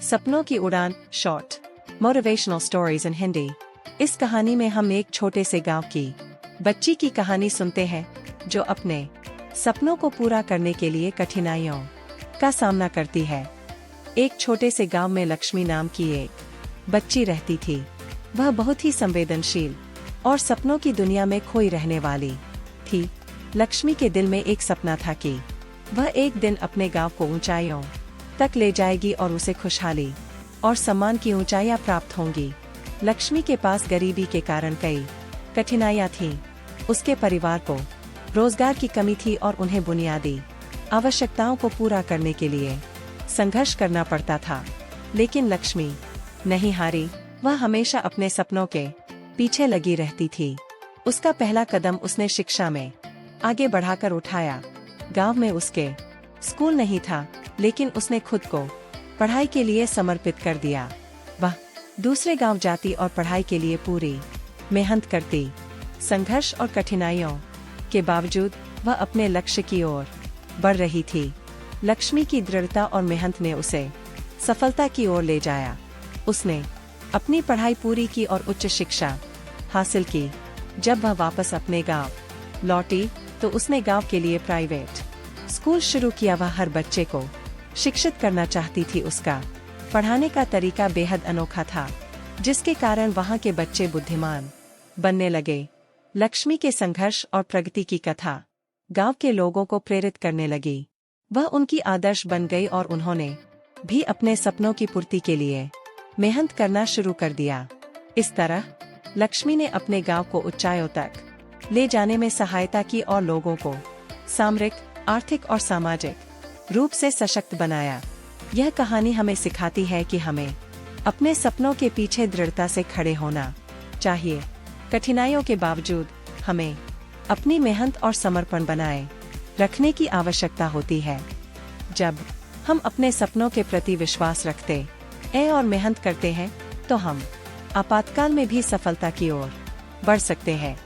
सपनों की उड़ान short motivational stories in Hindi. इस कहानी में हम एक छोटे से गांव की बच्ची की कहानी सुनते हैं जो अपने सपनों को पूरा करने के लिए कठिनाइयों का सामना करती है। एक छोटे से गांव में लक्ष्मी नाम की एक बच्ची रहती थी। वह बहुत ही संवेदनशील और सपनों की दुनिया में खोई रहने वाली थी। लक्ष्मी के दिल में एक सपना था कि वह एक दिन अपने गांव को ऊंचाइयों तक ले जाएगी और उसे खुशहाली और सम्मान की ऊंचाइयां प्राप्त होंगी। लक्ष्मी के पास गरीबी के कारण कई कठिनाइयां थीं। उसके परिवार को रोजगार की कमी थी और उन्हें बुनियादी आवश्यकताओं को पूरा करने के लिए संघर्ष करना पड़ता था। लेकिन लक्ष्मी नहीं हारी। वह हमेशा अपने सपनों के पीछे लगी रहती थी। उसका पहला कदम उसने शिक्षा में आगे बढ़ाकर उठाया। गांव में उसके स्कूल नहीं था, लेकिन उसने खुद को पढ़ाई के लिए समर्पित कर दिया। वह दूसरे गांव जाती और पढ़ाई के लिए पूरी मेहनत करती। संघर्ष और कठिनाइयों के बावजूद वह अपने लक्ष्य की ओर बढ़ रही थी। लक्ष्मी की दृढ़ता और मेहनत ने उसे सफलता की ओर ले जाया। उसने अपनी पढ़ाई पूरी की और उच्च शिक्षा हासिल की। जब वह वापस अपने गांव लौटी तो उसने गांव के लिए प्राइवेट स्कूल शुरू किया। वह हर बच्चे को शिक्षित करना चाहती थी। उसका पढ़ाने का तरीका बेहद अनोखा था, जिसके कारण वहां के बच्चे बुद्धिमान बनने लगे। लक्ष्मी के संघर्ष और प्रगति की कथा गांव के लोगों को प्रेरित करने लगी। वह उनकी आदर्श बन गई और उन्होंने भी अपने सपनों की पूर्ति के लिए मेहनत करना शुरू कर दिया। इस तरह लक्ष्मी ने अपने गांव को ऊंचाइयों तक ले जाने में सहायता की और लोगों को सामरिक, आर्थिक और सामाजिक रूप से सशक्त बनाया। यह कहानी हमें सिखाती है कि हमें अपने सपनों के पीछे दृढ़ता से खड़े होना चाहिए। कठिनाइयों के बावजूद हमें अपनी मेहनत और समर्पण बनाए रखने की आवश्यकता होती है। जब हम अपने सपनों के प्रति विश्वास रखते हैं और मेहनत करते हैं, तो हम आपातकाल में भी सफलता की ओर बढ़ सकते हैं।